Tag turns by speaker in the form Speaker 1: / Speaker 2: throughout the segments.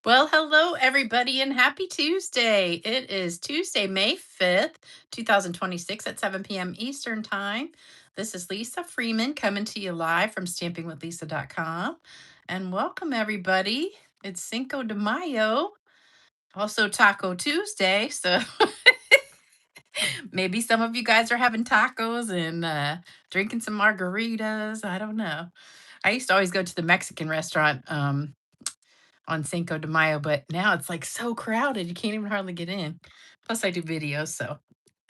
Speaker 1: Well, hello, everybody, and happy Tuesday. It is Tuesday, May 5th, 2026 at 7 p.m. Eastern Time. This is Lisa Freeman coming to you live from stampingwithlisa.com. And welcome, everybody. It's Cinco de Mayo, also Taco Tuesday. So maybe some of you guys are having tacos and drinking some margaritas. I don't know. I used to always go to the Mexican restaurant. On Cinco de Mayo, but now it's like so crowded, you can't even hardly get in. Plus, I do videos, so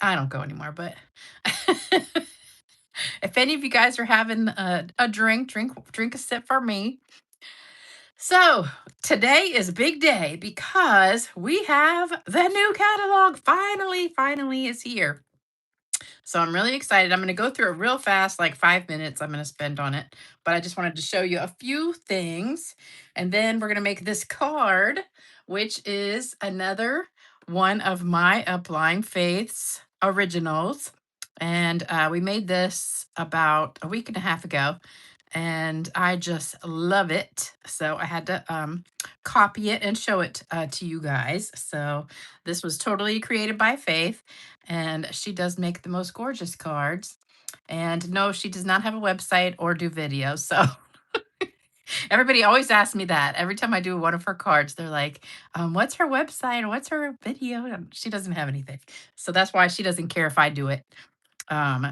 Speaker 1: I don't go anymore. But if any of you guys are having a drink a sip for me. So today is a big day because we have the new catalog. Finally, is here. So I'm really excited. I'm going to go through it real fast, like 5 minutes I'm going to spend on it. But I just wanted to show you a few things. And then we're going to make this card, which is another one of my Blind Faith's originals. And we made this about a week and a half ago. And I just love it. So I had to copy it and show it to you guys. So this was totally created by Faith, and she does make the most gorgeous cards. And no, she does not have a website or do videos. So everybody always asks me that every time I do one of her cards. They're like, "What's her website? Or what's her video?" And she doesn't have anything, so that's why she doesn't care if I do it,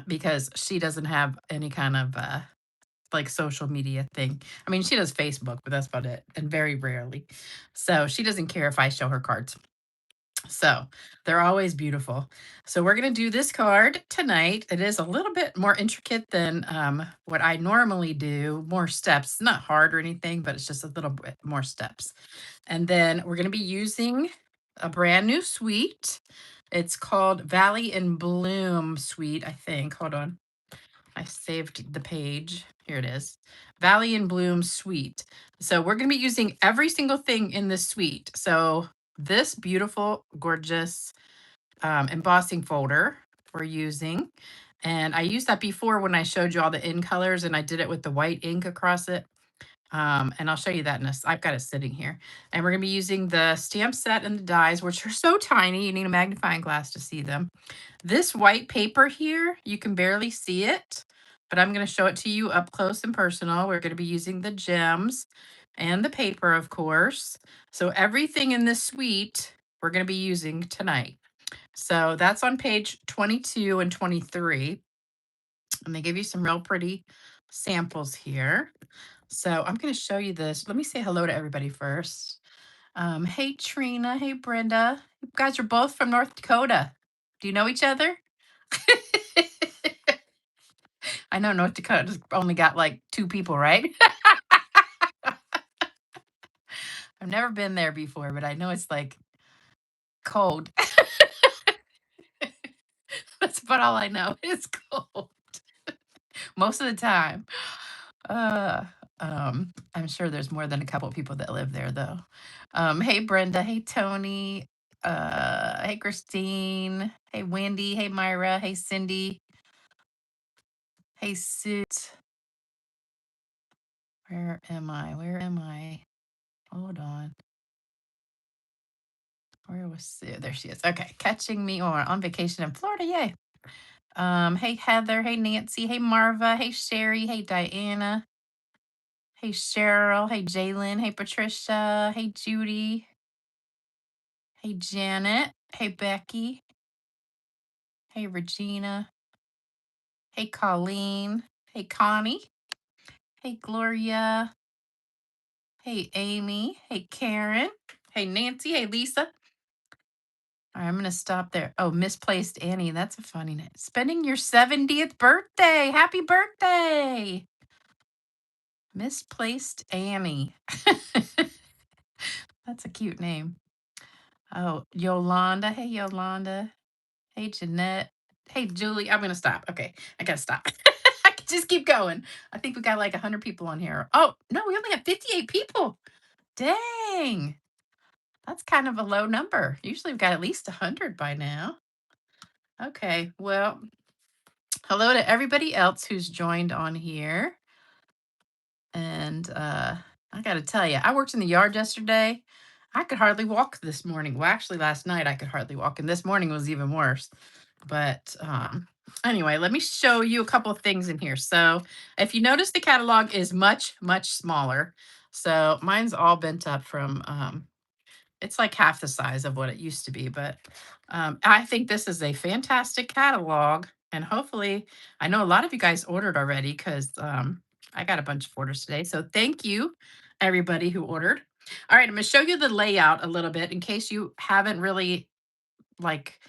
Speaker 1: because she doesn't have any kind of like social media thing. I mean, she does Facebook, but that's about it, and very rarely. So she doesn't care if I show her cards. So they're always beautiful. So we're going to do this card tonight. It is a little bit more intricate than what I normally do, more steps, not hard or anything, but it's just a little bit more steps. And then we're going to be using a brand new suite. It's called Valley and Bloom Suite, I think. Hold on. I saved the page. Here it is. Valley and Bloom Suite. So we're going to be using every single thing in this suite. So this beautiful, gorgeous embossing folder we're using. And I used that before when I showed you all the in colors, and I did it with the white ink across it. And I'll show you that in a, I've got it sitting here. And we're going to be using the stamp set and the dies, which are so tiny. You need a magnifying glass to see them. This white paper here, you can barely see it, but I'm going to show it to you up close and personal. We're going to be using the gems and the paper, of course. So everything in this suite, we're going to be using tonight. So that's on page 22 and 23. And they give you some real pretty samples here. So I'm going to show you this. Let me say hello to everybody first. Hey, Trina. Hey, Brenda. You guys are both from North Dakota. Do you know each other? I know North Dakota's only got like two people, right? I've never been there before, but I know it's like cold. That's about all I know. It's cold most of the time. Uh, I'm sure there's more than a couple of people that live there, though. Hey, Brenda. Hey, Tony. Hey, Christine. Hey, Wendy. Hey, Myra. Hey, Cindy. Hey, Suit. Where am I? Where am I? Hold on. Where was Sue? There she is. Okay, catching me on vacation in Florida. Yay. Hey Heather. Hey Nancy. Hey Marva. Hey Sherry. Hey Diana. Hey Cheryl. Hey Jalen. Hey Patricia. Hey Judy. Hey Janet. Hey Becky. Hey Regina. Hey Colleen. Hey Connie. Hey Gloria. Hey Amy. Hey Karen. Hey Nancy. Hey Lisa. All right, I'm gonna stop there. Oh, misplaced Annie. That's a funny name. Spending your 70th birthday. Happy birthday. Misplaced Annie. That's a cute name. Oh, Yolanda. Hey, Yolanda. Hey, Jeanette. Hey, Julie. I'm gonna stop. Okay, I gotta stop. I can just keep going. I think we got like 100 people on here. Oh, no, we only have 58 people. Dang. That's kind of a low number. Usually we've got at least 100 by now. Okay, well, hello to everybody else who's joined on here. And I got to tell you, I worked in the yard yesterday. I could hardly walk this morning. Well, actually, last night I could hardly walk, and this morning was even worse. But anyway, let me show you a couple of things in here. So, if you notice, the catalog is much, much smaller. So, mine's all bent up from, it's like half the size of what it used to be. But I think this is a fantastic catalog. And hopefully, I know a lot of you guys ordered already because I got a bunch of orders today. So, thank you, everybody who ordered. All right, I'm going to show you the layout a little bit in case you haven't really like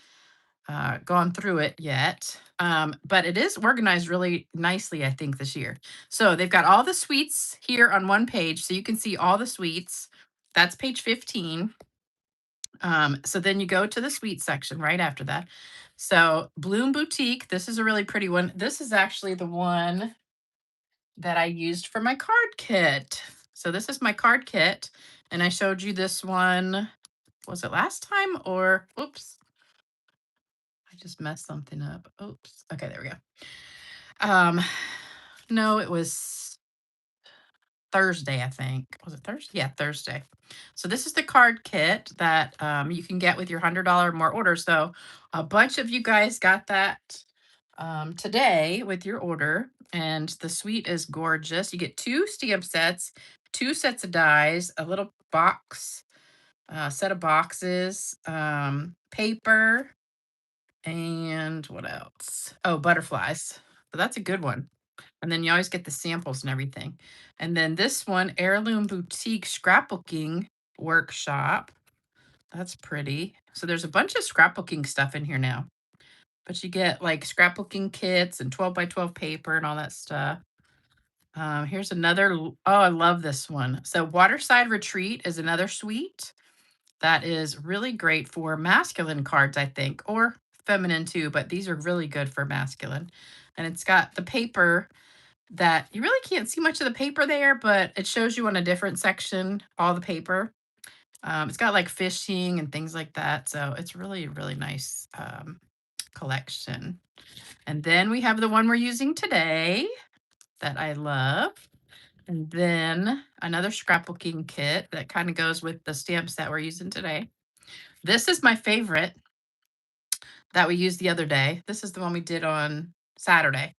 Speaker 1: gone through it yet. But it is organized really nicely, I think, this year. So they've got all the suites here on one page. So you can see all the suites. That's page 15. So then you go to the suite section right after that. So Bloom Boutique, this is a really pretty one. This is actually the one that I used for my card kit. So this is my card kit. And I showed you this one, was it last time or, oops, I just messed something up. Oops. Okay, there we go. Um, no, it was Thursday, I think. Was it Thursday? Yeah, Thursday. So this is the card kit that you can get with your $100 or more order. So a bunch of you guys got that today with your order, and the suite is gorgeous. You get 2 stamp sets, 2 sets of dies, a little box, set of boxes, paper, and what else? Oh, butterflies. So that's a good one. And then you always get the samples and everything. And then this one, Heirloom Boutique Scrapbooking Workshop. That's pretty. So there's a bunch of scrapbooking stuff in here now. But you get like scrapbooking kits and 12 by 12 paper and all that stuff. Here's another. Oh, I love this one. So Waterside Retreat is another suite that is really great for masculine cards, I think, or feminine too, but these are really good for masculine. And it's got the paper that you really can't see much of the paper there, but it shows you on a different section all the paper. It's got like fishing and things like that. So it's really, really nice collection. And then we have the one we're using today that I love. And then another scrapbooking kit that kind of goes with the stamps that we're using today. This is my favorite that we used the other day. This is the one we did on Saturday,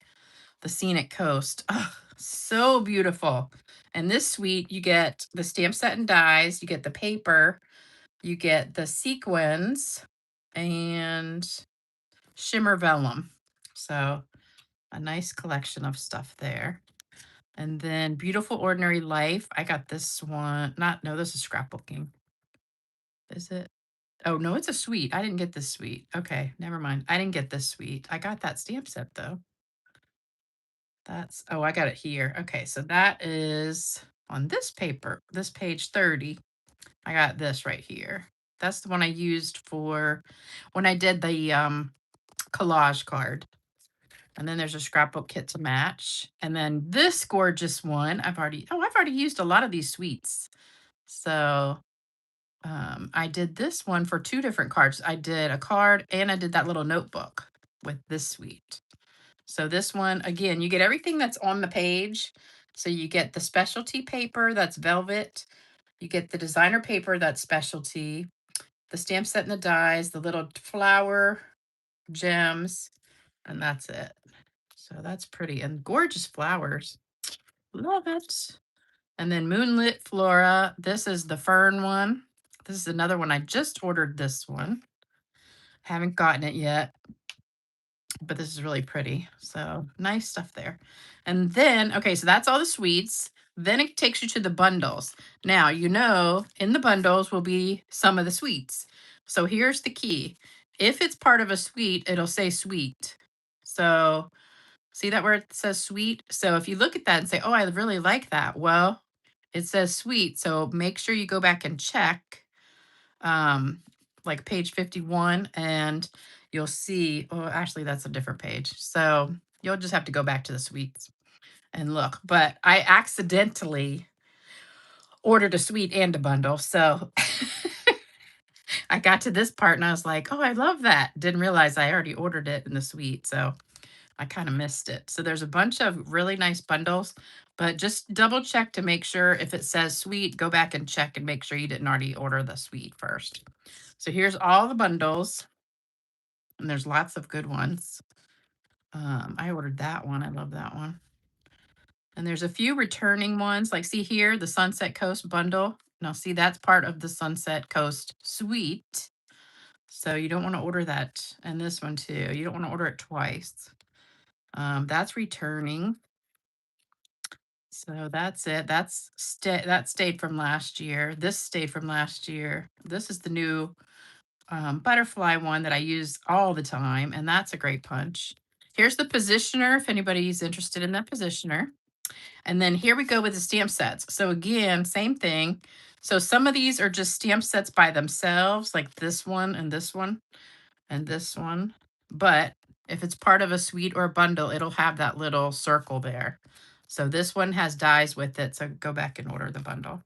Speaker 1: the Scenic Coast. Oh, so beautiful. And this suite, you get the stamp set and dies, you get the paper, you get the sequins, and shimmer vellum. So a nice collection of stuff there. And then Beautiful Ordinary Life. I got this one. Not, no, this is scrapbooking. Is it? Oh, no, it's a suite. I didn't get this suite. Okay, never mind. I didn't get this suite. I got that stamp set though. That's, oh, I got it here. Okay, so that is on this paper, this page 30. I got this right here. That's the one I used for when I did the collage card. And then there's a scrapbook kit to match. And then this gorgeous one, I've already used a lot of these suites. So I did this one for 2 different cards. I did a card and I did that little notebook with this suite. So this one, again, you get everything that's on the page. So you get the specialty paper that's velvet. You get the designer paper that's specialty, the stamp set and the dies, the little flower gems, and that's it. So that's pretty and gorgeous flowers. Love it. And then Moonlit Flora. This is the fern one. This is another one. I just ordered this one. Haven't gotten it yet, but this is really pretty. So nice stuff there. And then, okay, so that's all the suites. Then it takes you to the bundles. Now, you know, in the bundles will be some of the suites. So here's the key. If it's part of a suite, it'll say suite. So see that where it says suite? So if you look at that and say, oh, I really like that. Well, it says suite. So make sure you go back and check um, like page 51 and you'll see, oh, actually that's a different page. So you'll just have to go back to the suites and look. But I accidentally ordered a suite and a bundle. So I got to this part and I was like, oh, I love that. Didn't realize I already ordered it in the suite. So I kind of missed it. So there's a bunch of really nice bundles, but just double check to make sure if it says sweet, go back and check and make sure you didn't already order the sweet first. So here's all the bundles, and there's lots of good ones. I ordered that one. I love that one. And there's a few returning ones. Like, see here, the Sunset Coast bundle. Now, see, that's part of the Sunset Coast suite. So you don't want to order that. And this one too. You don't want to order it twice. That's returning. So that's it. That stayed from last year. This stayed from last year. This is the new butterfly one that I use all the time, and that's a great punch. Here's the positioner if anybody's interested in that positioner. And then here we go with the stamp sets. So again, same thing. So some of these are just stamp sets by themselves, like this one and this one and this one. But if it's part of a suite or a bundle, it'll have that little circle there. So this one has dies with it. So go back and order the bundle.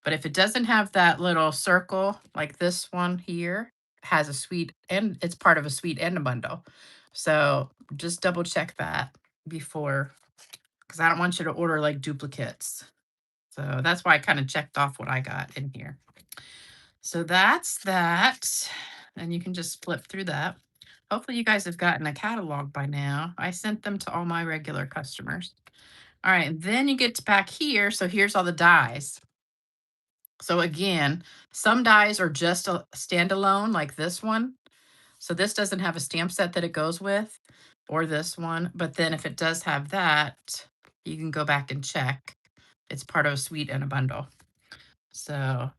Speaker 1: But if it doesn't have that little circle, like this one here, has a suite and it's part of a suite and a bundle. So just double check that before, because I don't want you to order like duplicates. So that's why I kind of checked off what I got in here. So that's that. And you can just flip through that. Hopefully you guys have gotten a catalog by now. I sent them to all my regular customers. All right, and then you get back here. So here's all the dies. So again, some dies are just a standalone like this one. So this doesn't have a stamp set that it goes with, or this one. But then if it does have that, you can go back and check. It's part of a suite and a bundle. So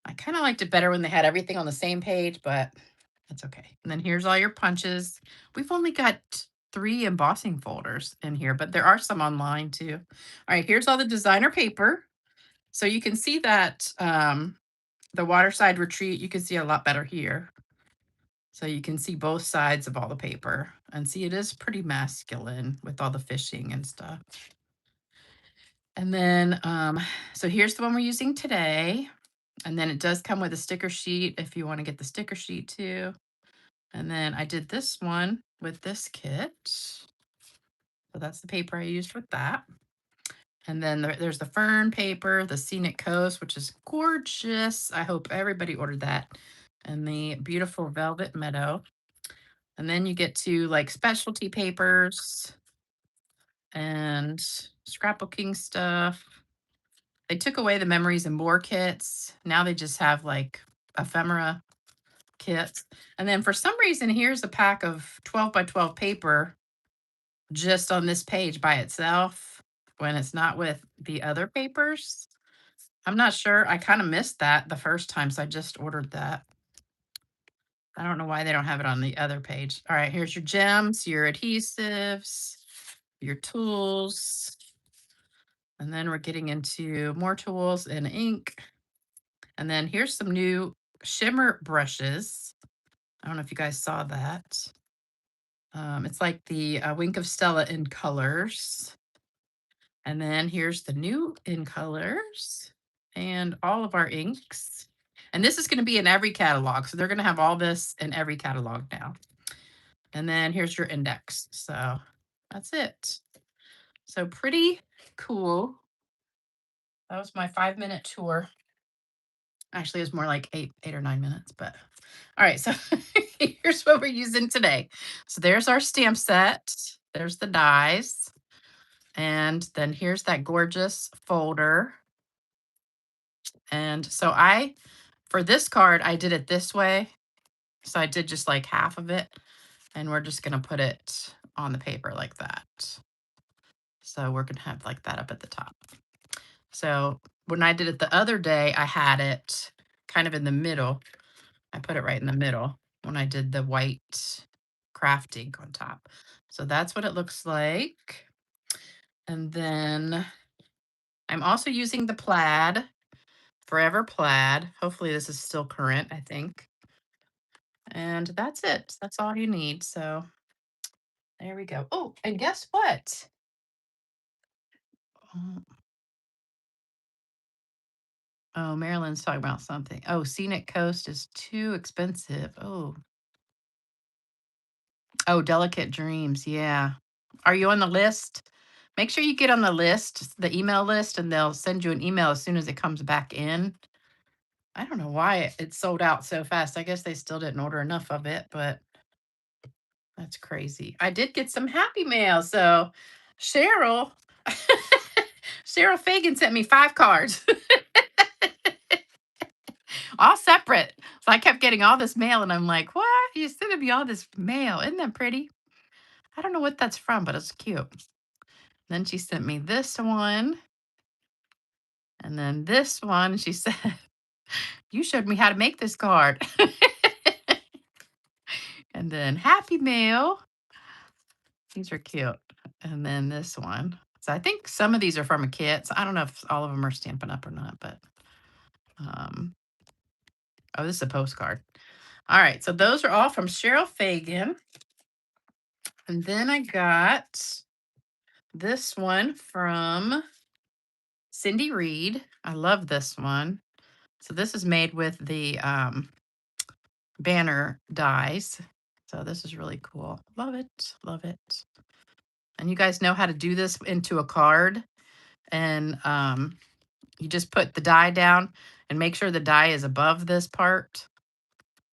Speaker 1: I kind of liked it better when they had everything on the same page, but that's okay. And then here's all your punches. We've only got 3 embossing folders in here, but there are some online too. All right, here's all the designer paper. So you can see that the Waterside Retreat, you can see a lot better here. So you can see both sides of all the paper and see it is pretty masculine with all the fishing and stuff. And then, so here's the one we're using today. And then it does come with a sticker sheet if you want to get the sticker sheet too. And then I did this one with this kit. So that's the paper I used with that. And then there's the fern paper, the Scenic Coast, which is gorgeous. I hope everybody ordered that. And the beautiful Velvet Meadow. And then you get to like specialty papers and scrapbooking stuff. They took away the Memories and More kits. Now they just have like ephemera kits. And then for some reason, here's a pack of 12 by 12 paper just on this page by itself when it's not with the other papers. I'm not sure. I kind of missed that the first time, so I just ordered that. I don't know why they don't have it on the other page. All right, here's your gems, your adhesives, your tools. And then we're getting into more tools and ink. And then here's some new shimmer brushes. I don't know if you guys saw that. It's like the Wink of Stella in colors. And then here's the new in colors and all of our inks. And this is going to be in every catalog. So they're going to have all this in every catalog now. And then here's your index. So that's it. So pretty cool. That was my 5-minute tour. Actually, it was more like 8 or 9 minutes, but all right. So here's what we're using today. So there's our stamp set. There's the dies. And then here's that gorgeous folder. And so for this card, I did it this way. So I did just like half of it. And we're just going to put it on the paper like that. So we're going to have like that up at the top. So when I did it the other day, I had it kind of in the middle. I put it right in the middle when I did the white craft ink on top. So that's what it looks like. And then I'm also using the plaid, Forever Plaid. Hopefully this is still current, I think. And that's it. That's all you need. So there we go. Oh, and guess what? Oh, oh, Marilyn's talking about something. Oh, Scenic Coast is too expensive. Oh, Oh, Delicate Dreams, yeah. Are you on the list? Make sure you get on the list, the email list, and they'll send you an email as soon as it comes back in. I don't know why it sold out so fast. I guess they still didn't order enough of it, but that's crazy. I did get some happy mail. So Cheryl, Cheryl Fagan sent me 5 cards, all separate. So I kept getting all this mail, and I'm like, what? You sending me all this mail? Isn't that pretty? I don't know what that's from, but it's cute. Then she sent me this one, and then this one. She said, you showed me how to make this card. And then Happy Mail. These are cute. And then this one. So I think some of these are from a kit. So I don't know if all of them are Stampin' Up or not, but um oh, this is a postcard. All right, so those are all from Cheryl Fagan. And then I got this one from Cindy Reed. I love this one. So this is made with the banner dies. So this is really cool. Love it. Love it. And you guys know how to do this into a card. And you just put the die down and make sure the die is above this part.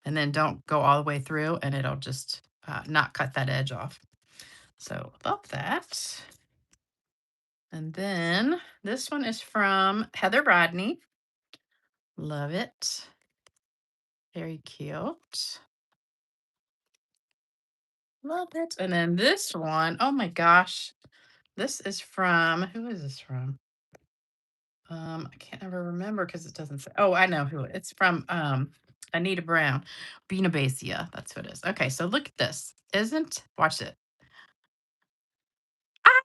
Speaker 1: And then don't go all the way through, and it'll just not cut that edge off. So love that. And then this one is from Heather Rodney. Love it. Very cute. Love it. And then this one, oh my gosh. This is from, who is this from? I can't ever remember because it doesn't say. Oh, I know who it's from. Anita Brown, Beana Basia. That's who it is. Okay, so look at this. Watch it. Ah,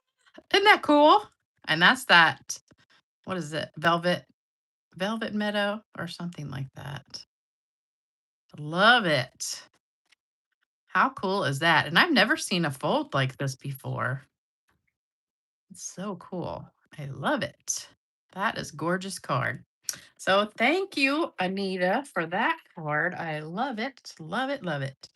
Speaker 1: isn't that cool? And that's that. What is it? Velvet Meadow or something like that. Love it. How cool is that? And I've never seen a fold like this before. It's so cool. I love it. That is gorgeous card. So thank you, Anita, for that card. I love it. Love it. Love it.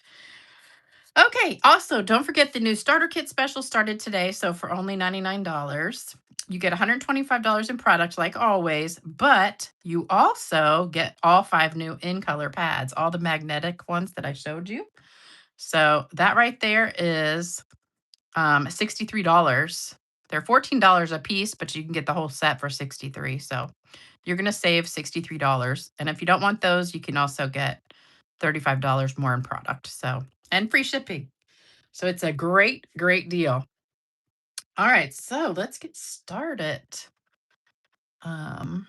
Speaker 1: Okay. Also, don't forget the new starter kit special started today. So for only $99, you get $125 in product like always, but you also get all 5 new in color pads, all the magnetic ones that I showed you. So that right there is $63. They're $14 a piece, but you can get the whole set for 63. So you're going to save $63. And if you don't want those, you can also get $35 more in product. So, and free shipping. So it's a great, great deal. All right, so let's get started. Um,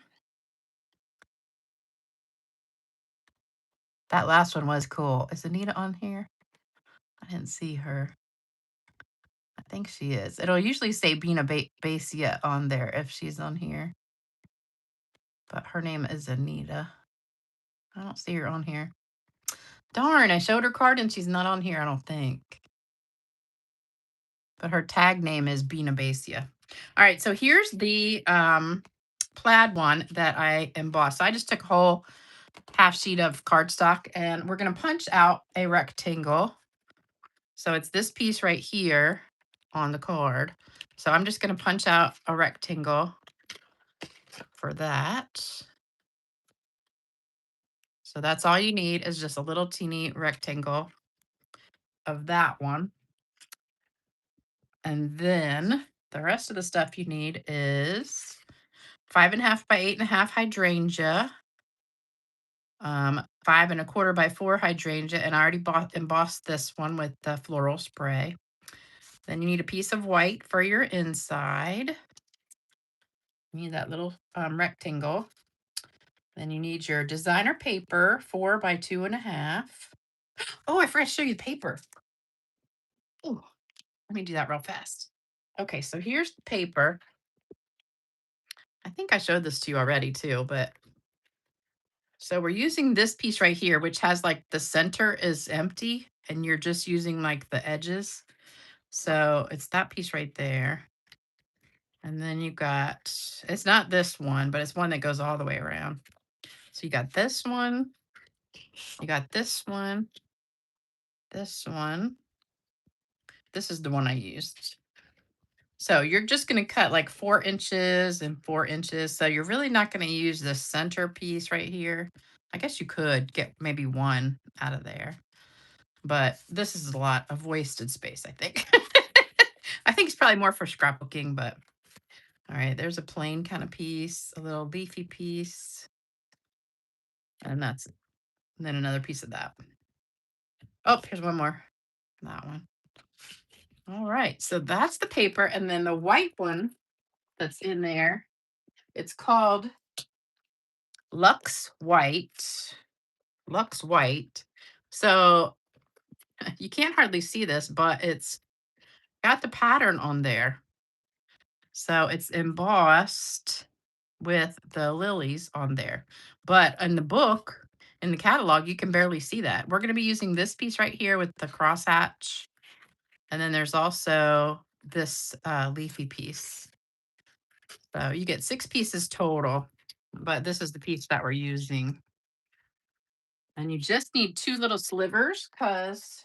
Speaker 1: that last one was cool. Is Anita on here? I didn't see her. I think she is. It'll usually say Bina Basia on there if she's on here. But her name is Anita. I don't see her on here. Darn, I showed her card and she's not on here, I don't think. But her tag name is Bina Basia. All right, so here's the plaid one that I embossed. So I just took a whole half sheet of cardstock and we're going to punch out a rectangle. So it's this piece right here on the card. So I'm just going to punch out a rectangle for that. So that's all you need is just a little teeny rectangle of that one. And then the rest of the stuff you need is 5.5 by 8.5 hydrangea, 5.25 by 4 hydrangea, and I already embossed this one with the floral spray. Then you need a piece of white for your inside. You need that little rectangle. Then you need your designer paper, 4 by 2.5. Oh, I forgot to show you the paper. Oh, let me do that real fast. Okay, so here's the paper. I think I showed this to you already too, but so we're using this piece right here, which has like the center is empty and you're just using like the edges. So it's that piece right there. And then you got, it's not this one, but it's one that goes all the way around. So you got this one, you got this one, This is the one I used. So you're just going to cut like 4 inches and 4 inches. So you're really not going to use the center piece right here. I guess you could get maybe one out of there, but this is a lot of wasted space, I think. I think it's probably more for scrapbooking, but all right, there's a plain kind of piece, a little leafy piece, and that's and then another piece of that. Oh, here's one more. That one. All right, so that's the paper, and then the white one that's in there, it's called Lux White. Lux White. So you can't hardly see this, but it's got the pattern on there. So it's embossed with the lilies on there. But in the book, in the catalog, you can barely see that. We're going to be using this piece right here with the crosshatch. And then there's also this leafy piece. So you get 6 pieces total, but this is the piece that we're using. And you just need 2 little slivers because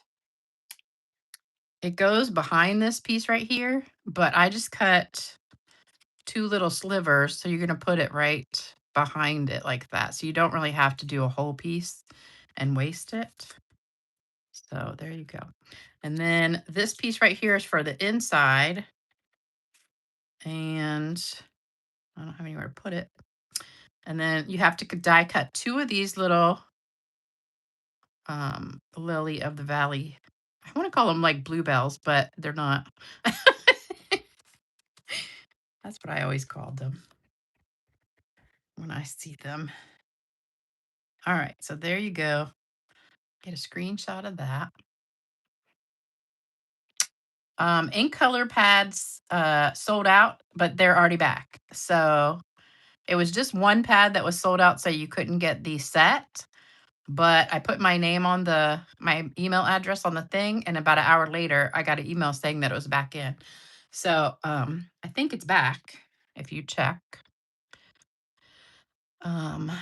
Speaker 1: it goes behind this piece right here, but I just cut 2 little slivers, so you're gonna put it right behind it like that, so you don't really have to do a whole piece and waste it. So there you go. And then this piece right here is for the inside, and I don't have anywhere to put it. And then you have to die cut 2 of these little lily of the valley. I want to call them like bluebells, but they're not. That's what I always called them when I see them. All right, so there you go. Get a screenshot of that. Ink color pads sold out, but they're already back. So it was just one pad that was sold out, so you couldn't get the set. But I put my name on my email address on the thing, and about an hour later, I got an email saying that it was back in. So I think it's back if you check. Um,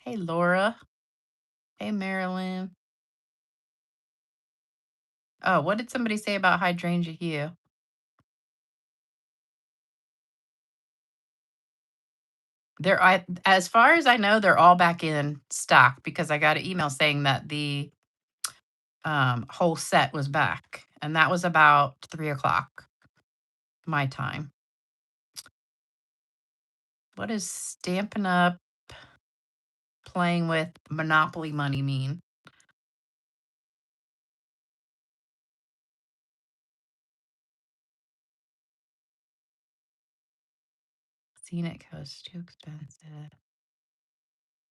Speaker 1: hey Laura. Hey Marilyn. Oh, what did somebody say about hydrangea hue? As far as I know, they're all back in stock because I got an email saying that the whole set was back, and that was about 3 o'clock my time. What does Stampin' Up playing with Monopoly money mean? Scenic Coast, too expensive.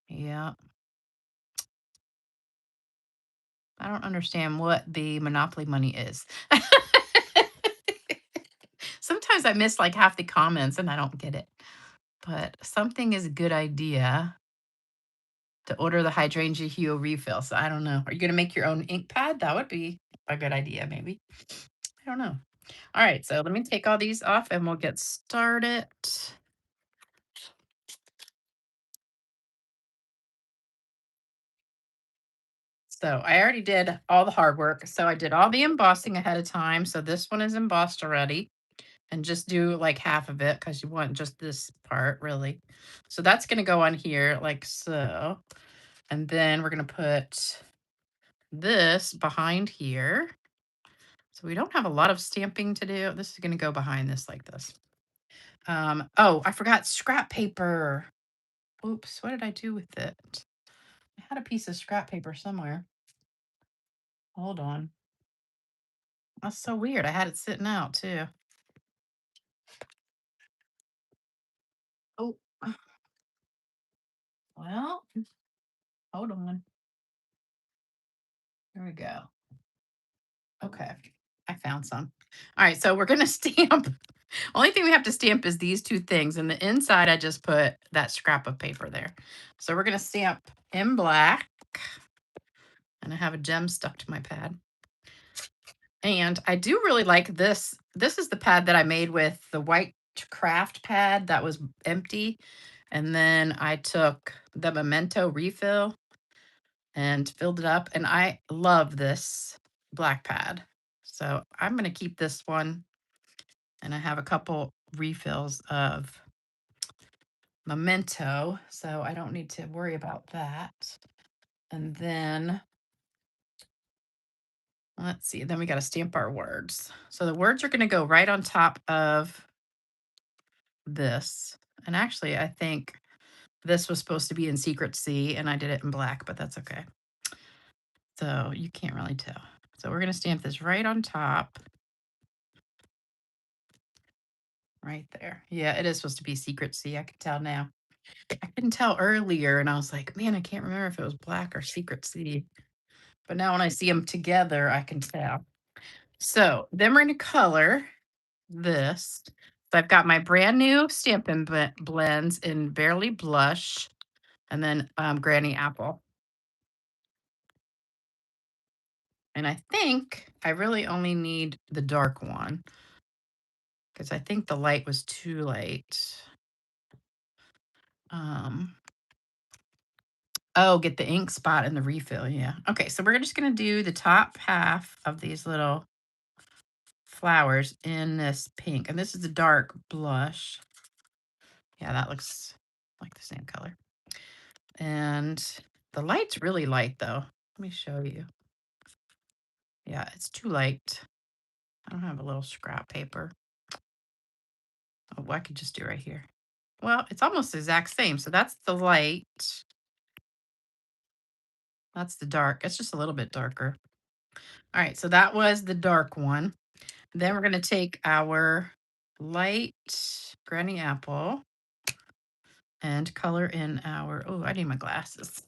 Speaker 1: Yeah. I don't understand what the Monopoly money is. Sometimes I miss like half the comments and I don't get it. But something is a good idea to order the hydrangea hue refill. So I don't know. Are you going to make your own ink pad? That would be a good idea, maybe. I don't know. All right. So let me take all these off and we'll get started. So I already did all the hard work. So I did all the embossing ahead of time. So this one is embossed already. And just do like half of it because you want just this part really. So that's going to go on here like so. And then we're going to put this behind here. So we don't have a lot of stamping to do. This is going to go behind this like this. Oh, I forgot scrap paper. Oops, what did I do with it? I had a piece of scrap paper somewhere. Hold on. That's so weird. I had it sitting out too. Oh, well, hold on. There we go. Okay, I found some. All right, so we're gonna stamp. Only thing we have to stamp is these 2 things. And the inside, I just put that scrap of paper there. So we're gonna stamp in black. And I have a gem stuck to my pad. And I do really like this. This is the pad that I made with the white craft pad that was empty. And then I took the Memento refill and filled it up. And I love this black pad. So I'm going to keep this one, and I have a couple refills of Memento, so I don't need to worry about that. And then let's see, then we got to stamp our words. So the words are going to go right on top of this. And actually, I think this was supposed to be in Secret C, and I did it in black, but that's okay. So you can't really tell. So we're going to stamp this right on top. Right there. Yeah, it is supposed to be Secret C. I can tell now. I couldn't tell earlier, and I was like, man, I can't remember if it was black or Secret C. But now when I see them together, I can tell. So then we're going to color this. So I've got my brand new Stampin' Blends in Barely Blush and then Granny Apple. And I think I really only need the dark one because I think the light was too light. Oh, get the ink spot and the refill. Yeah. Okay. So we're just going to do the top half of these little flowers in this pink. And this is a dark blush. Yeah, that looks like the same color. And the light's really light though. Let me show you. Yeah, it's too light. I don't have a little scrap paper. Oh, I could just do right here. Well, it's almost the exact same. So that's the light. That's the dark. It's just a little bit darker. All right, so that was the dark one. Then we're going to take our light Granny Apple and color in our, oh, I need my glasses.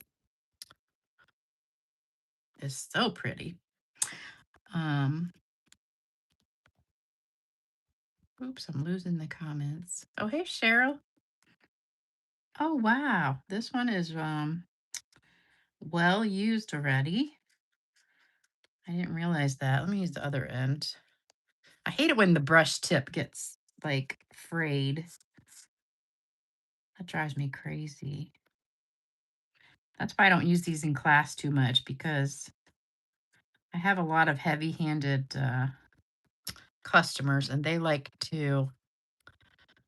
Speaker 1: It's so pretty. Oops, I'm losing the comments. Oh, hey, Cheryl. Oh, wow. This one is well used already. I didn't realize that. Let me use the other end. I hate it when the brush tip gets like frayed. That drives me crazy. That's why I don't use these in class too much because I have a lot of heavy-handed customers and they like to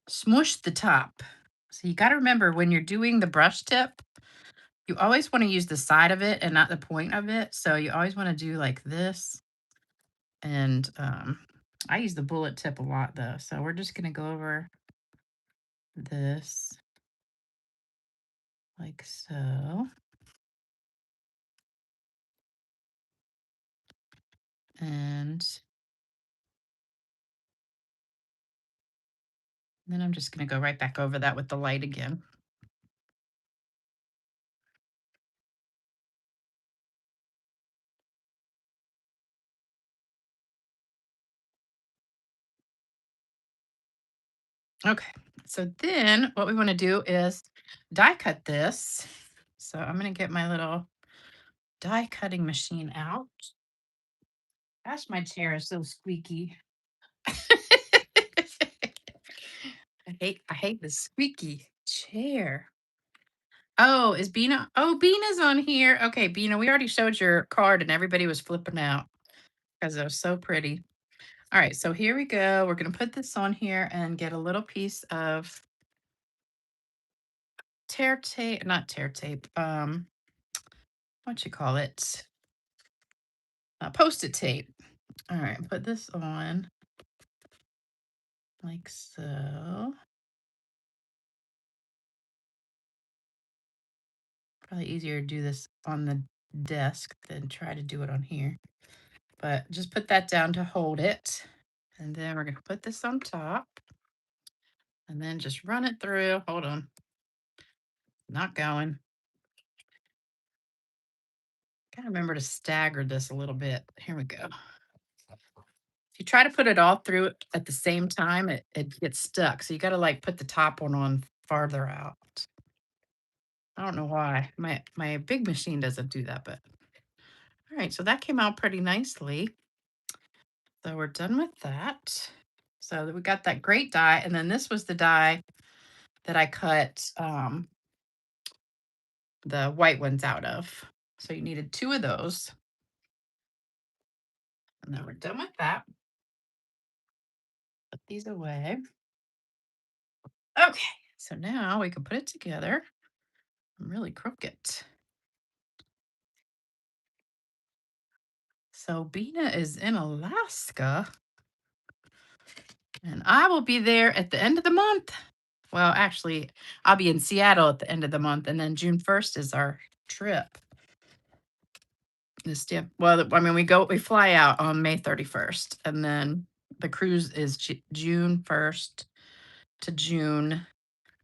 Speaker 1: smush the top. So you got to remember when you're doing the brush tip, you always want to use the side of it and not the point of it. So you always want to do like this. And I use the bullet tip a lot though. So we're just going to go over this like so. And then I'm just going to go right back over that with the light again. Okay, so then what we want to do is die cut this. So I'm going to get my little die cutting machine out. Gosh, my chair is so squeaky. I hate the squeaky chair. Oh, is Bina? Oh, Bina's on here. Okay, Bina, we already showed your card and everybody was flipping out because it was so pretty. All right, so here we go. We're going to put this on here and get a little piece of tear tape, not tear tape, what you call it? Post-it tape. All right, put this on like so. Probably easier to do this on the desk than try to do it on here. But just put that down to hold it. And then we're going to put this on top. And then just run it through. Hold on. Not going. Gotta remember to stagger this a little bit. Here we go. If you try to put it all through at the same time, it gets stuck. So you got to like put the top one on farther out. I don't know why. My big machine doesn't do that, but all right. So that came out pretty nicely. So we're done with that. So we got that great die, and then this was the die that I cut the white ones out of. So you needed two of those. And then we're done with that. Put these away. Okay, so now we can put it together. I'm really crooked. So Bina is in Alaska, and I will be there at the end of the month. Well, actually, I'll be in Seattle at the end of the month, and then June 1st is our trip. Well, I mean, we fly out on May 31st, and then the cruise is June 1st to June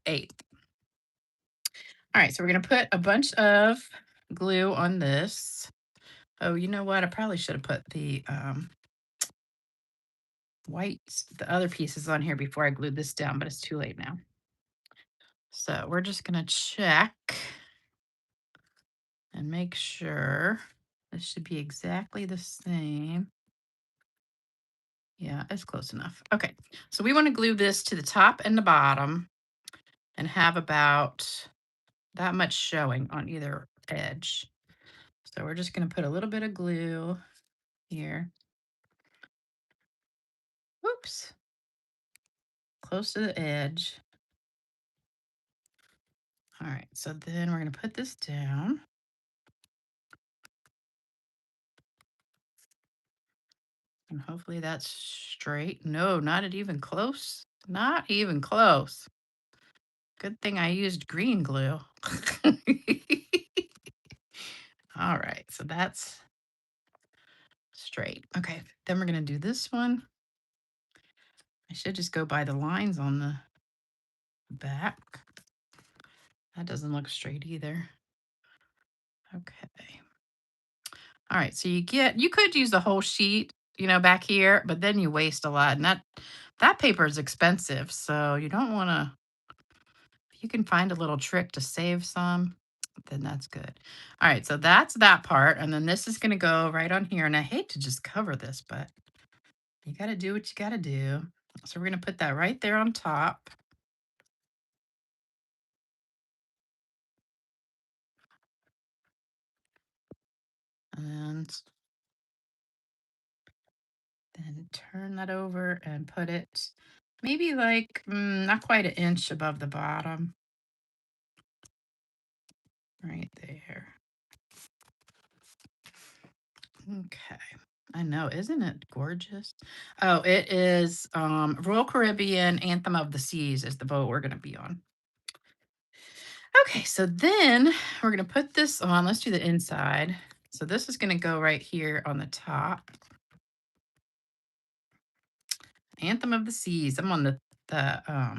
Speaker 1: 8th. All right, so we're gonna put a bunch of glue on this. Oh, you know what? I probably should have put the the other pieces on here before I glued this down, but it's too late now. So we're just gonna check and make sure this should be exactly the same. Yeah, it's close enough. Okay, so we want to glue this to the top and the bottom and have about that much showing on either edge. So we're just going to put a little bit of glue here. Whoops. Close to the edge. All right, so then we're going to put this down. And hopefully that's straight. No, not even close. Not even close. Good thing I used green glue. All right, so that's straight. Okay, then we're going to do this one. I should just go by the lines on the back. That doesn't look straight either. Okay. All right, so you could use the whole sheet, back here, but then you waste a lot. And that paper is expensive, so you don't want to, if you can find a little trick to save some, then that's good. All right, so that's that part. And then this is going to go right on here. And I hate to just cover this, but you got to do what you got to do. So we're going to put that right there on top. And then turn that over and put it maybe like not quite an inch above the bottom. Right there. Okay. I know, isn't it gorgeous? Oh, it is Royal Caribbean Anthem of the Seas is the boat we're gonna be on. Okay, so then we're gonna put this on. Let's do the inside. So this is gonna go right here on the top. Anthem of the Seas. I'm on the I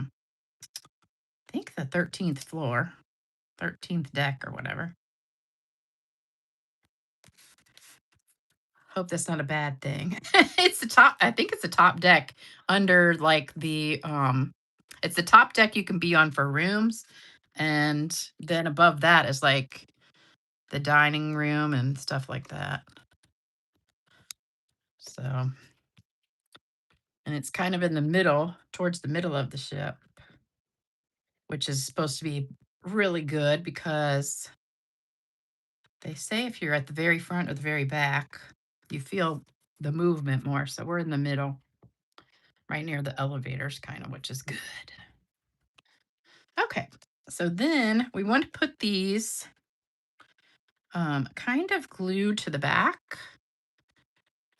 Speaker 1: think the 13th floor, 13th deck or whatever. Hope that's not a bad thing. It's the top, I think it's the top deck under like it's the top deck you can be on for rooms. And then above that is like the dining room and stuff like that. So, and it's kind of in the middle, towards the middle of the ship, which is supposed to be really good because they say if you're at the very front or the very back, you feel the movement more. So we're in the middle, right near the elevators, kind of, which is good. Okay, so then we want to put these kind of glued to the back.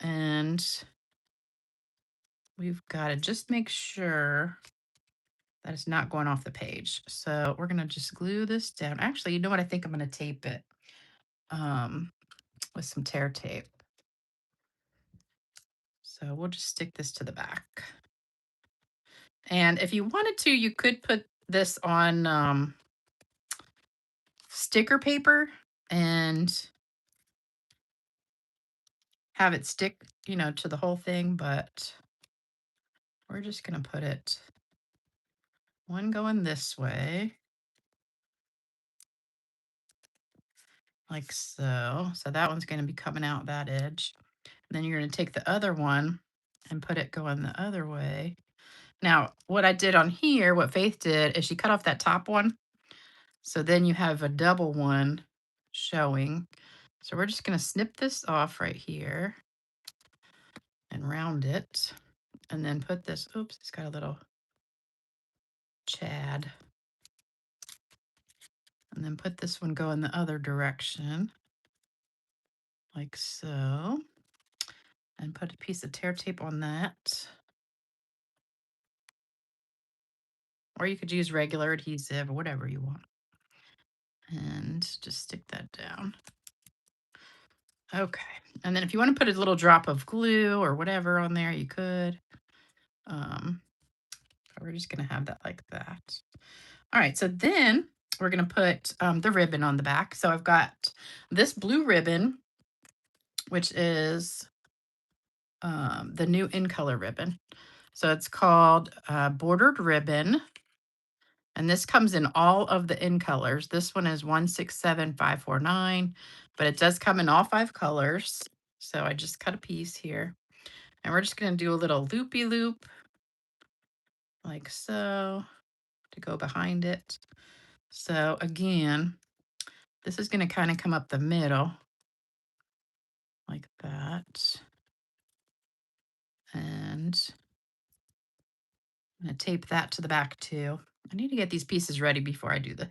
Speaker 1: And we've got to just make sure that it's not going off the page. So we're going to just glue this down. Actually, you know what? I think I'm going to tape it with some tear tape. So we'll just stick this to the back. And if you wanted to, you could put this on sticker paper and have it stick, to the whole thing, but we're just going to put it one going this way, like so. So that one's going to be coming out that edge. And then you're going to take the other one and put it going the other way. Now, what I did on here, what Faith did, is she cut off that top one. So then you have a double one showing. So we're just going to snip this off right here. and round it. And then put this, oops, it's got a little chad. And then put this one go in the other direction, like so. And put a piece of tear tape on that. Or you could use regular adhesive or whatever you want. And just stick that down. Okay. And then if you want to put a little drop of glue or whatever on there, you could. We're just going to have that like that. All right. So then we're going to put the ribbon on the back. So I've got this blue ribbon, which is the new in color ribbon. So it's called Bordered Ribbon. And this comes in all of the in colors. This one is 167549, but it does come in all 5 colors. So I just cut a piece here. And we're just going to do a little loopy loop like so to go behind it. So again, this is going to kind of come up the middle like that. And I'm going to tape that to the back too. I need to get these pieces ready before I do the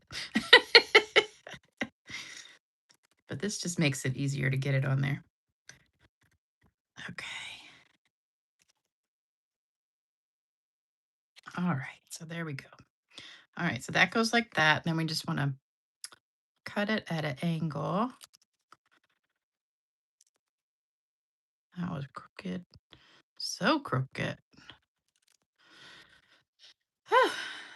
Speaker 1: but this just makes it easier to get it on there. Okay. All right. So there we go. All right. So that goes like that. Then we just want to cut it at an angle. That was crooked. So crooked.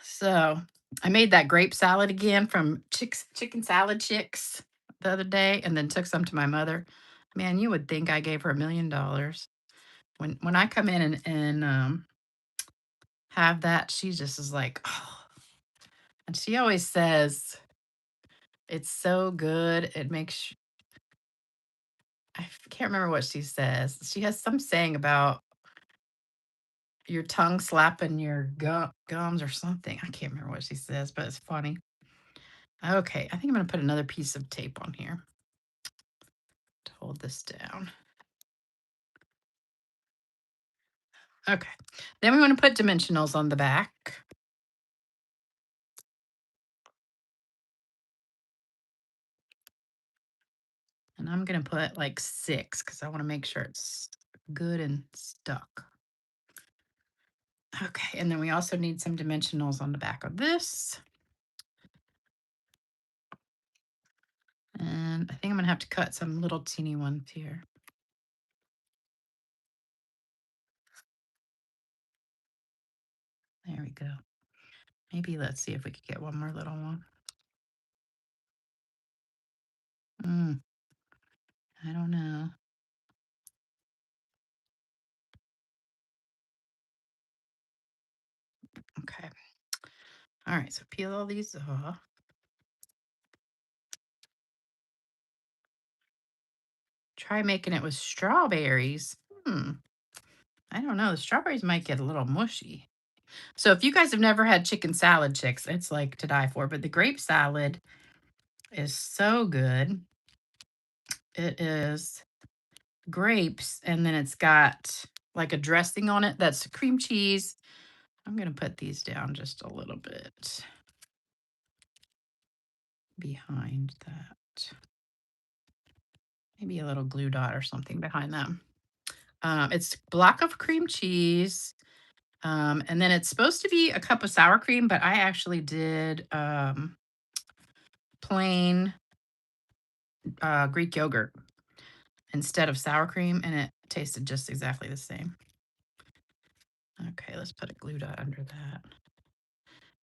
Speaker 1: So I made that grape salad again from Chicken Salad Chicks the other day and then took some to my mother. Man, you would think I gave her $1,000,000. When I come in and have that, she just is like, oh. And she always says, it's so good. It makes, can't remember what she says. She has some saying about your tongue slapping your gums or something. I can't remember what she says, but it's funny. Okay, I think I'm going to put another piece of tape on here to hold this down. Okay, then we want to put dimensionals on the back. And I'm going to put like 6 because I want to make sure it's good and stuck. Okay, and then we also need some dimensionals on the back of this. And I think I'm going to have to cut some little teeny ones here. There we go. Maybe let's see if we could get one more little one. I don't know. Okay. All right, so peel all these off. Try making it with strawberries. I don't know. The strawberries might get a little mushy. So if you guys have never had chicken salad chicks, it's like to die for. But the grape salad is so good. It is grapes, and then it's got like a dressing on it that's cream cheese. I'm going to put these down just a little bit behind that. Maybe a little glue dot or something behind them. It's block of cream cheese. And then it's supposed to be a cup of sour cream, but I actually did plain Greek yogurt instead of sour cream, and it tasted just exactly the same. Okay, let's put a glue dot under that.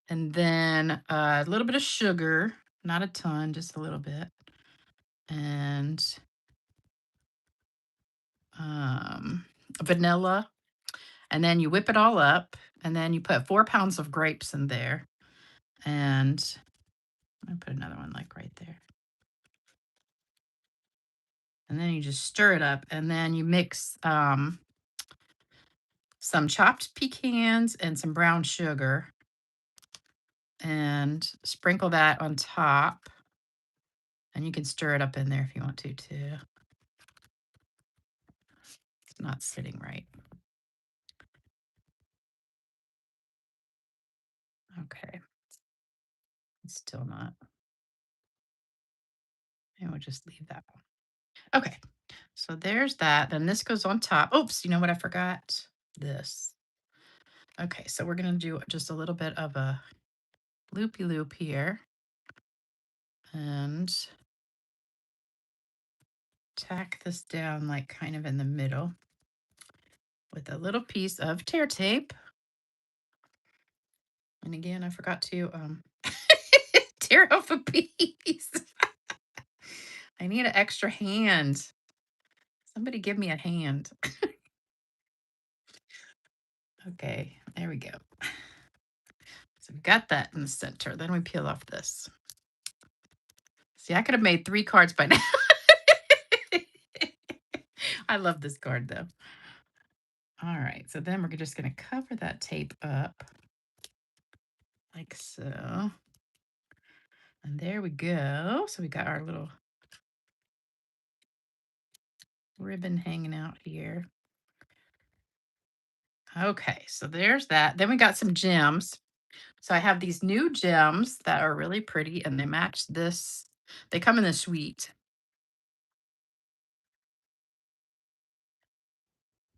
Speaker 1: And then a little bit of sugar, not a ton, just a little bit. And vanilla. And then you whip it all up, and then you put 4 pounds of grapes in there. And I'm going to put another one like right there. And then you just stir it up, and then you mix some chopped pecans and some brown sugar and sprinkle that on top. And you can stir it up in there if you want to too. It's not sitting right. Okay, it's still not. And we'll just leave that one. Okay, so there's that. Then this goes on top. Oops, you know what I forgot? This. Okay, so we're gonna do just a little bit of a loopy loop here and tack this down like kind of in the middle with a little piece of tear tape. And again, I forgot to tear off a piece. I need an extra hand. Somebody give me a hand. Okay, there we go. So we've got that in the center. Then we peel off this. See, I could have made 3 cards by now. I love this card though. All right, so then we're just gonna cover that tape up like so. And there we go. So we got our little ribbon hanging out here. Okay, so there's that. Then we got some gems. So I have these new gems that are really pretty and they match this. They come in the suite.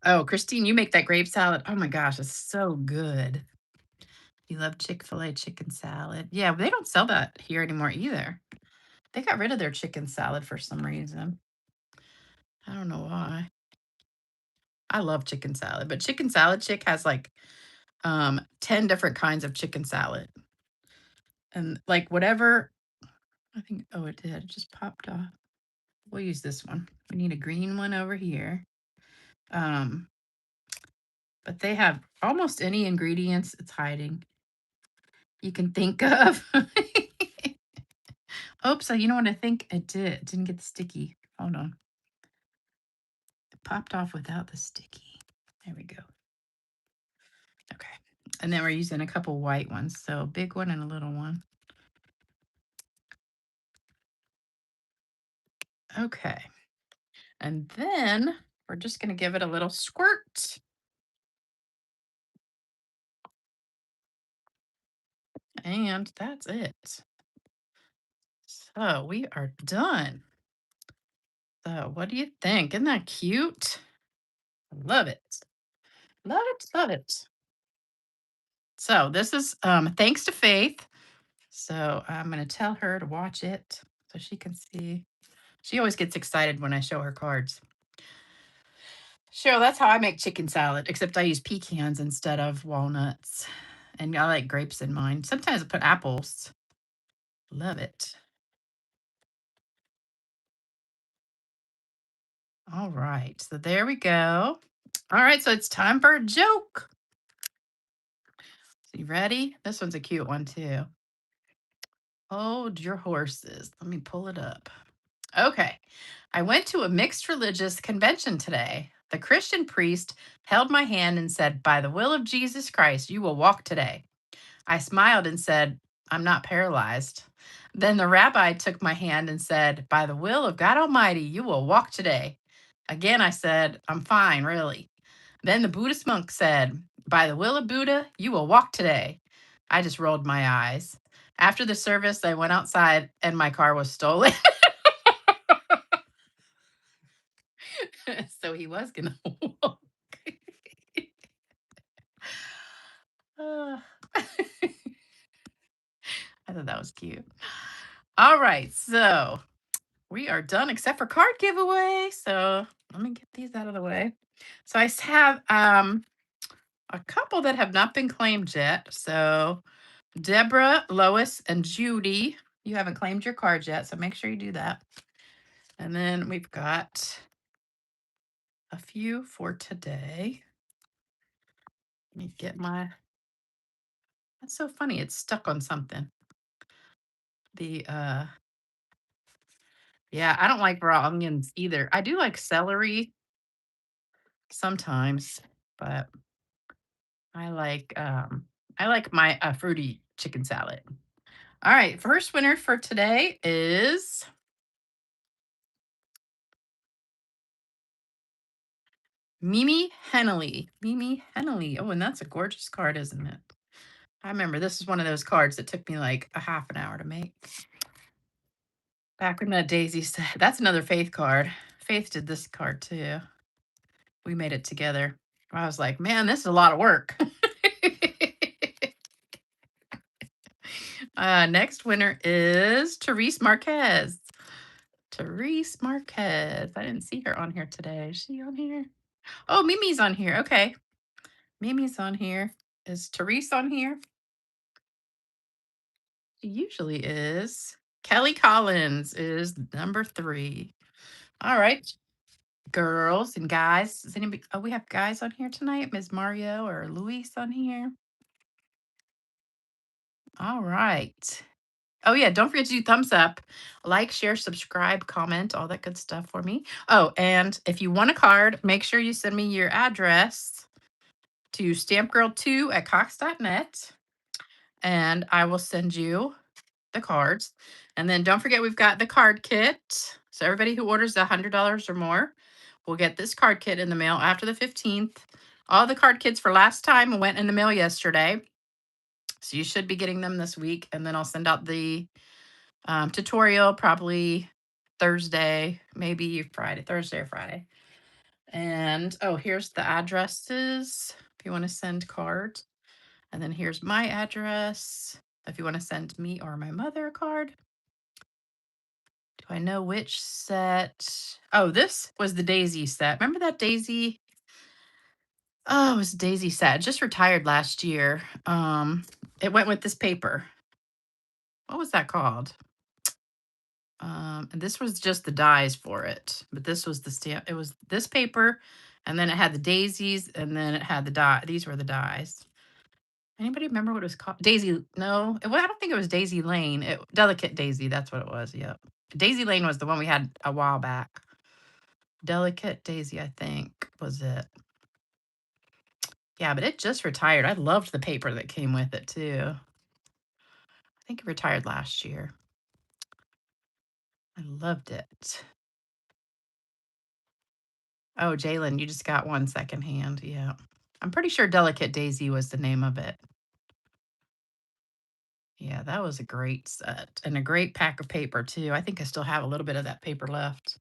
Speaker 1: Oh, Christine, you make that grape salad. Oh my gosh, it's so good. You love Chick-fil-A chicken salad. Yeah, they don't sell that here anymore either. They got rid of their chicken salad for some reason. I don't know why. I love chicken salad, but Chicken Salad Chick has like 10 different kinds of chicken salad. And like whatever, I think, oh, it did. It just popped off. We'll use this one. We need a green one over here. Um, but they have almost any ingredients it's hiding you can think of. Oops, so you know what I think it did? It didn't get sticky. Hold on. It popped off without the sticky. There we go. Okay. And then we're using a couple white ones. So a big one and a little one. Okay. And then we're just going to give it a little squirt. And that's it. So we are done. So what do you think? Isn't that cute? Love it. Love it. Love it. So this is thanks to Faith. So I'm going to tell her to watch it so she can see. She always gets excited when I show her cards. Cheryl, that's how I make chicken salad, except I use pecans instead of walnuts. And I like grapes in mine. Sometimes I put apples. Love it. All right. So there we go. All right. So it's time for a joke. So you ready? This one's a cute one too. Hold your horses. Let me pull it up. Okay. I went to a mixed religious convention today. The Christian priest held my hand and said, "By the will of Jesus Christ, you will walk today." I smiled and said, "I'm not paralyzed." Then the rabbi took my hand and said, "By the will of God Almighty, you will walk today." Again, I said, "I'm fine, really." Then the Buddhist monk said, "By the will of Buddha, you will walk today." I just rolled my eyes. After the service, I went outside and my car was stolen. So he was going to walk. Ah. I thought that was cute. All right. So we are done except for card giveaway. So let me get these out of the way. So have a couple that have not been claimed yet. So Deborah, Lois, and Judy, you haven't claimed your cards yet. So make sure you do that. And then we've got a few for today. Let me get my, that's so funny. It's stuck on something. The, yeah, I don't like raw onions either. I do like celery sometimes, but I like my fruity chicken salad. All right, first winner for today is Mimi Hennelly. Mimi Hennelly. Oh, and that's a gorgeous card, isn't it? I remember this is one of those cards that took me like a half an hour to make. Back when that Daisy said, that's another Faith card. Faith did this card too. We made it together. I was like, man, this is a lot of work. Next winner is Therese Marquez. Therese Marquez. I didn't see her on here today. Is she on here? Oh, Mimi's on here. Okay. Mimi's on here. Is Therese on here? She usually is. Kelly Collins is number 3. All right. Girls and guys. Is anybody, oh, we have guys on here tonight. Ms. Mario or Luis on here. All right. Oh, yeah. Don't forget to do thumbs up, like, share, subscribe, comment, all that good stuff for me. Oh, and if you want a card, make sure you send me your address to stampgirl2@cox.net and I will send you the cards. And then don't forget, we've got the card kit. So everybody who orders $100 or more will get this card kit in the mail after the 15th. All the card kits for last time went in the mail yesterday. So you should be getting them this week. And then I'll send out the tutorial probably Thursday, maybe Friday, Thursday or Friday. And oh, here's the addresses if you want to send cards. And then here's my address if you want to send me or my mother a card. Do I know which set? Oh, this was the Daisy set. Remember that Daisy? Oh, it was a Daisy set. It just retired last year. It went with this paper. What was that called? And this was just the dies for it, but this was the stamp. It was this paper, and then it had the daisies, and then it had the die. These were the dies. Anybody remember what it was called? Daisy? No, well, I don't think it was Daisy Lane. Delicate Daisy. That's what it was. Yep. Daisy Lane was the one we had a while back. Delicate Daisy, I think, was it. Yeah, but it just retired. I loved the paper that came with it too. I think it retired last year. I loved it. Oh, Jalen, you just got one secondhand. Yeah. I'm pretty sure Delicate Daisy was the name of it. Yeah, that was a great set and a great pack of paper too. I think I still have a little bit of that paper left.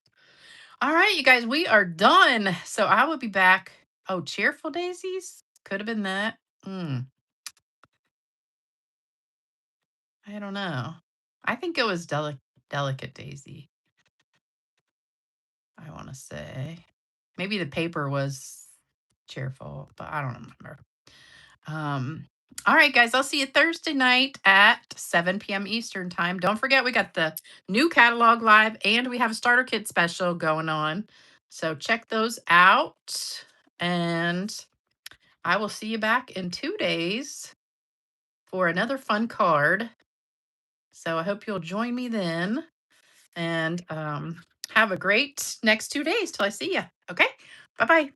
Speaker 1: All right, you guys, we are done. So I will be back. Oh, Cheerful Daisies? Could have been that. I don't know. I think it was Delicate Daisy, I want to say. Maybe the paper was cheerful, but I don't remember. Um, all right, guys, I'll see you Thursday night at 7 p.m. Eastern time. Don't forget, we got the new catalog live and we have a starter kit special going on. So check those out. And I will see you back in 2 days for another fun card. So I hope you'll join me then. And have a great next 2 days till I see you. Okay. Bye bye.